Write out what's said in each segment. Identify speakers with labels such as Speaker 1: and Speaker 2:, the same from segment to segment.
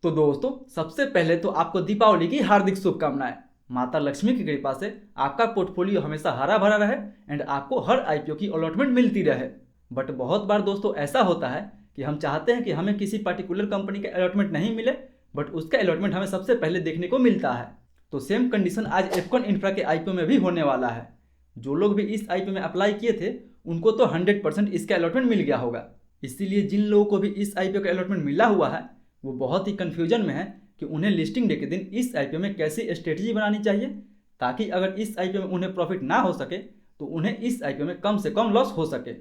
Speaker 1: तो दोस्तों सबसे पहले तो आपको दीपावली की हार्दिक शुभकामनाएं। माता लक्ष्मी की कृपा से आपका पोर्टफोलियो हमेशा हरा भरा रहे एंड आपको हर आईपीओ की अलॉटमेंट मिलती रहे। बट बहुत बार दोस्तों ऐसा होता है कि हम चाहते हैं कि हमें किसी पर्टिकुलर कंपनी का अलॉटमेंट नहीं मिले, बट उसका अलॉटमेंट हमें सबसे पहले देखने को मिलता है। तो सेम कंडीशन आज एफकॉन इंफ्रा के आईपीओ में भी होने वाला है। जो लोग भी इस आईपीओ में अप्लाई किए थे उनको तो 100% इसका अलॉटमेंट मिल गया होगा। इसीलिए जिन लोगों को भी इस आईपीओ का अलॉटमेंट मिला हुआ है वो बहुत ही कन्फ्यूजन में है कि उन्हें लिस्टिंग डे के दिन इस आईपीओ में कैसी स्ट्रेटजी बनानी चाहिए, ताकि अगर इस आईपीओ में उन्हें प्रॉफिट ना हो सके तो उन्हें इस आईपीओ में कम से कम लॉस हो सके।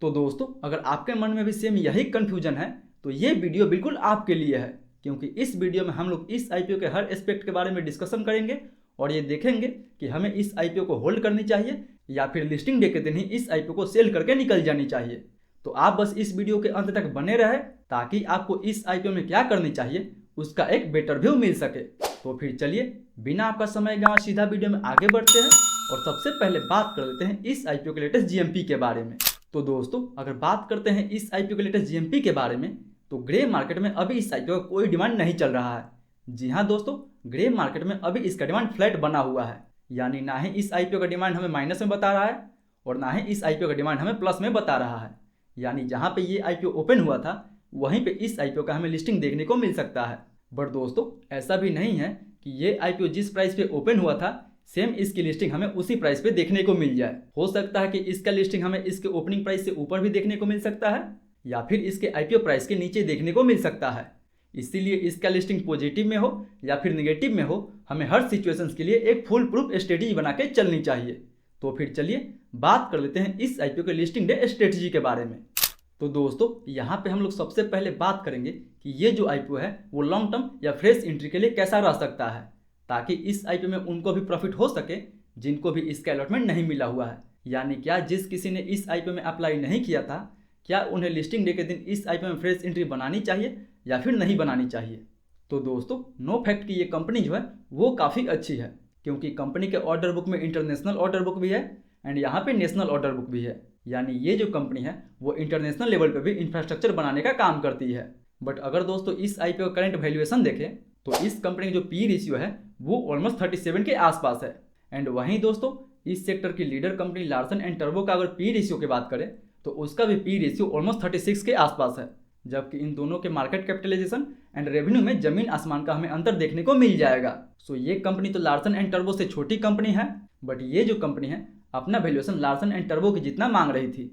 Speaker 1: तो दोस्तों अगर आपके मन में भी सेम यही कन्फ्यूजन है तो ये वीडियो बिल्कुल आपके लिए है, क्योंकि इस वीडियो में हम लोग इस आईपीओ के हर एस्पेक्ट के बारे में डिस्कशन करेंगे और ये देखेंगे कि हमें इस आईपीओ को होल्ड करनी चाहिए या फिर लिस्टिंग डे के दिन ही इस आईपीओ को सेल करके निकल जानी चाहिए। तो आप बस इस वीडियो के अंत तक बने रहे ताकि आपको इस आईपीओ में क्या करनी चाहिए उसका एक बेटर व्यू मिल सके। तो फिर चलिए बिना आपका समय गंवाए सीधा वीडियो में आगे बढ़ते हैं और सबसे पहले बात कर लेते हैं इस आईपीओ के लेटेस्ट जीएमपी के बारे में। तो दोस्तों अगर बात करते हैं इस आईपीओ के लेटेस्ट जीएमपी के बारे में तो ग्रे मार्केट में अभी इस आईपीओ का कोई डिमांड नहीं चल रहा है। जी हाँ दोस्तों, ग्रे मार्केट में अभी इसका डिमांड फ्लैट बना हुआ है, यानी ना ही इस आईपीओ का डिमांड हमें माइनस में बता रहा है और ना ही इस आईपीओ का डिमांड हमें प्लस में बता रहा है। यानी जहाँ पे ये आईपीओ ओपन हुआ था वहीं पे इस आईपीओ का हमें लिस्टिंग देखने को मिल सकता है। बट दोस्तों ऐसा भी नहीं है कि ये आईपीओ जिस प्राइस पे ओपन हुआ था सेम इसकी लिस्टिंग हमें उसी प्राइस पे देखने को मिल जाए। हो सकता है कि इसका लिस्टिंग हमें इसके ओपनिंग प्राइस से ऊपर भी देखने को मिल सकता है या फिर इसके आईपीओ प्राइस के नीचे देखने को मिल सकता है। इसीलिए इसका लिस्टिंग पॉजिटिव में हो या फिर निगेटिव में हो, हमें हर सिचुएशंस के लिए एक फुल प्रूफ स्ट्रेटेजी बना के चलनी चाहिए। तो फिर चलिए बात कर लेते हैं इस आईपीओ के लिस्टिंग डे स्ट्रेटेजी के बारे में। तो दोस्तों यहाँ पे हम लोग सबसे पहले बात करेंगे कि ये जो आईपीओ है वो लॉन्ग टर्म या फ्रेश एंट्री के लिए कैसा रह सकता है, ताकि इस आईपीओ में उनको भी प्रॉफिट हो सके जिनको भी इसका अलॉटमेंट नहीं मिला हुआ है। यानी क्या जिस किसी ने इस आईपीओ में अप्लाई नहीं किया था, क्या उन्हें लिस्टिंग डे के दिन इस आईपीओ में फ्रेश एंट्री बनानी चाहिए या फिर नहीं बनानी चाहिए। तो दोस्तों नो फैक्ट की ये कंपनी जो है वो काफ़ी अच्छी है, क्योंकि कंपनी के ऑर्डर बुक में इंटरनेशनल ऑर्डर बुक भी है एंड यहाँ पे नेशनल ऑर्डर बुक भी है। यानी ये जो कंपनी है वो इंटरनेशनल लेवल पे भी इंफ्रास्ट्रक्चर बनाने का काम करती है। बट अगर दोस्तों इस आईपीओ का करंट वैल्यूएशन देखें तो इस कंपनी की जो पी रेशियो है वो ऑलमोस्ट 37 के आसपास है। एंड वहीं दोस्तों इस सेक्टर की leader company Larsen and turbo का अगर पी रेशियो की बात करें तो उसका भी पी रेशियो ऑलमोस्ट 36 के आसपास है, जबकि इन दोनों के मार्केट कैपिटलाइजेशन एंड रेवेन्यू में जमीन आसमान का हमें अंतर देखने को मिल जाएगा। सो ये कंपनी तो लार्सन एंड टर्बो से छोटी कंपनी है, बट ये जो कंपनी है अपना वैल्यूएशन लार्सन एंड टर्बो की जितना मांग रही थी,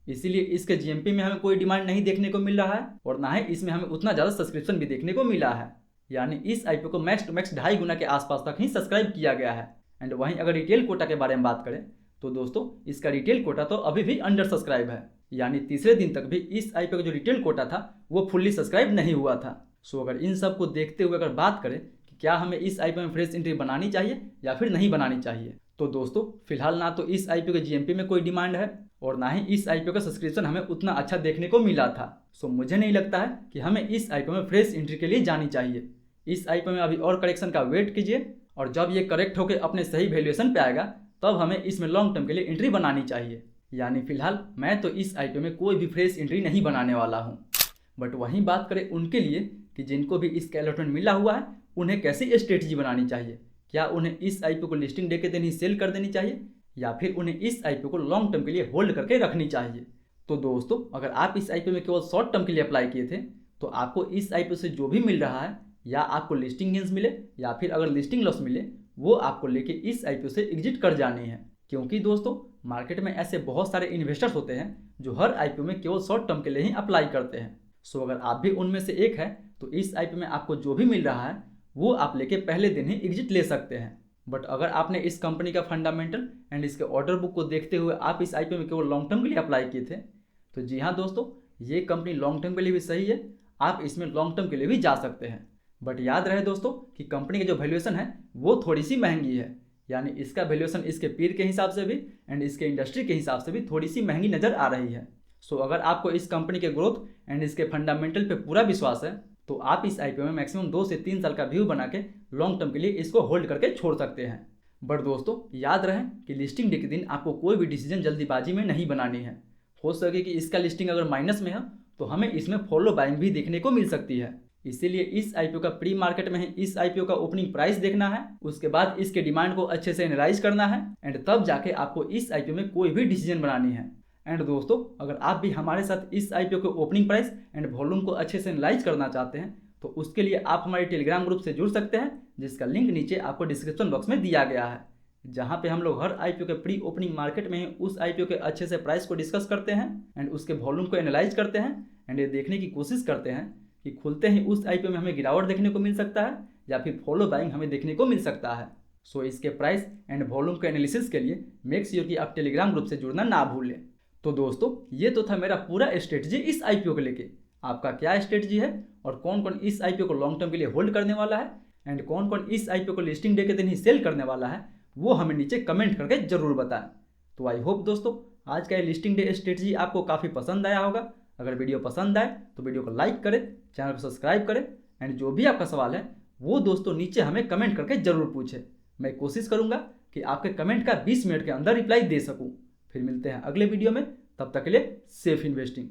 Speaker 1: इसीलिए इसके जीएमपी में हमें कोई डिमांड नहीं देखने को मिल रहा है और ना ही इसमें हमें उतना ज़्यादा सब्सक्रिप्शन भी देखने को मिला है। यानी इस आईपीओ को मैक्स टू मैक्स 2.5 गुना के आसपास तक ही सब्सक्राइब किया गया है। एंड वहीं अगर रिटेल कोटा के बारे में बात करें तो दोस्तों इसका रिटेल कोटा तो अभी भी अंडर सब्सक्राइब है, यानी तीसरे दिन तक भी इस आईपीओ का जो रिटेल कोटा था वो फुल्ली सब्सक्राइब नहीं हुआ था। सो अगर इन सब को देखते हुए अगर बात करें कि क्या हमें इस आईपीओ में फ्रेश एंट्री बनानी चाहिए या फिर नहीं बनानी चाहिए, तो दोस्तों फिलहाल ना तो इस आईपीओ के जीएमपी में कोई डिमांड है और ना ही इस आईपीओ का सब्सक्रिप्शन हमें उतना अच्छा देखने को मिला था। सो मुझे नहीं लगता है कि हमें इस आईपीओ में फ्रेश एंट्री के लिए जानी चाहिए। इस आईपीओ में अभी और करेक्शन का वेट कीजिए और जब ये करेक्ट होकर अपने सही वैल्यूएशन पे आएगा तब हमें इसमें लॉन्ग टर्म के लिए एंट्री बनानी चाहिए। यानी फिलहाल मैं तो इस आईपीओ में कोई भी फ्रेश एंट्री नहीं बनाने वाला हूँ। बट वहीं बात करें उनके लिए कि जिनको भी इसका अलॉटमेंट मिला हुआ है उन्हें कैसी स्ट्रेटजी बनानी चाहिए। क्या उन्हें इस आईपीओ को लिस्टिंग डे के दिन ही सेल कर देनी चाहिए या फिर उन्हें इस आईपीओ को लॉन्ग टर्म के लिए होल्ड करके रखनी चाहिए। तो दोस्तों अगर आप इस आईपीओ में केवल शॉर्ट टर्म के लिए अप्लाई किए थे तो आपको इस आईपीओ से जो भी मिल रहा है, या आपको लिस्टिंग गेंस मिले या फिर अगर लिस्टिंग लॉस मिले, वो आपको लेके इस आईपीओ से एग्जिट कर जानी है। क्योंकि दोस्तों मार्केट में ऐसे बहुत सारे इन्वेस्टर्स होते हैं जो हर आईपीओ में केवल शॉर्ट टर्म के लिए ही अप्लाई करते हैं। सो अगर आप भी उनमें से एक है तो इस आईपीओ में आपको जो भी मिल रहा है वो आप लेके पहले दिन ही एग्जिट ले सकते हैं। बट अगर आपने इस कंपनी का फंडामेंटल एंड इसके ऑर्डर बुक को देखते हुए आप इस आईपीओ में केवल लॉन्ग टर्म के लिए अप्लाई किए थे, तो जी हाँ दोस्तों ये कंपनी लॉन्ग टर्म के लिए भी सही है, आप इसमें लॉन्ग टर्म के लिए भी जा सकते हैं। बट याद रहे दोस्तों कि कंपनी की जो वैल्यूएशन है वो थोड़ी सी महंगी है, यानी इसका वैल्यूएशन इसके पीर के हिसाब से भी एंड इसके इंडस्ट्री के हिसाब से भी थोड़ी सी महंगी नज़र आ रही है। सो अगर आपको इस कंपनी के ग्रोथ एंड इसके फंडामेंटल पे पूरा विश्वास है तो आप इस आईपीओ में मैक्सिमम 2 से 3 साल का व्यू बना के लॉन्ग टर्म के लिए इसको होल्ड करके छोड़ सकते हैं। बट दोस्तों याद रहे कि लिस्टिंग डे के दिन आपको कोई भी डिसीजन जल्दीबाजी में नहीं बनानी है। हो सके कि इसका लिस्टिंग अगर माइनस में है तो हमें इसमें फॉलो बाइंग भी देखने को मिल सकती है, इसीलिए इस आईपीओ का प्री मार्केट में है इस आईपीओ का ओपनिंग प्राइस देखना है, उसके बाद इसके डिमांड को अच्छे से एनालाइज करना है एंड तब जाके आपको इस आईपीओ में कोई भी डिसीजन बनानी है। एंड दोस्तों, अगर आप भी हमारे साथ इस आईपीओ के ओपनिंग प्राइस एंड वॉल्यूम को अच्छे से एनालाइज करना चाहते हैं तो उसके लिए आप हमारे टेलीग्राम ग्रुप से जुड़ सकते हैं, जिसका लिंक नीचे आपको डिस्क्रिप्शन बॉक्स में दिया गया है, जहां पे हम लोग हर आईपीओ के प्री ओपनिंग मार्केट में उस आईपीओ के अच्छे से प्राइस को डिस्कस करते हैं एंड उसके वॉल्यूम को एनालाइज करते हैं एंड ये देखने की कोशिश करते हैं कि खुलते ही उस आईपीओ में हमें गिरावट देखने को मिल सकता है या फिर फॉलो बाइंग हमें देखने को मिल सकता है। सो इसके प्राइस एंड वॉल्यूम के एनालिसिस के लिए मेक श्योर कि आप टेलीग्राम ग्रुप से जुड़ना ना भूलें। तो दोस्तों, ये तो था मेरा पूरा स्ट्रेटजी इस आईपीओ को लेके। आपका क्या स्ट्रेटजी है और कौन कौन इस आईपीओ को लॉन्ग टर्म के लिए होल्ड करने वाला है एंड कौन कौन इस आईपीओ को लिस्टिंग डे के दिन ही सेल करने वाला है, वो हमें नीचे कमेंट करके जरूर बताएं। तो आई होप दोस्तों आज का ये लिस्टिंग डे स्ट्रेटजी आपको काफ़ी पसंद आया होगा। अगर वीडियो पसंद आए तो वीडियो को लाइक करें, चैनल को सब्सक्राइब करें एंड जो भी आपका सवाल है वो दोस्तों नीचे हमें कमेंट करके जरूर पूछें। मैं कोशिश करूंगा कि आपके कमेंट का 20 मिनट के अंदर रिप्लाई दे सकूं। फिर मिलते हैं अगले वीडियो में, तब तक के लिए सेफ इन्वेस्टिंग।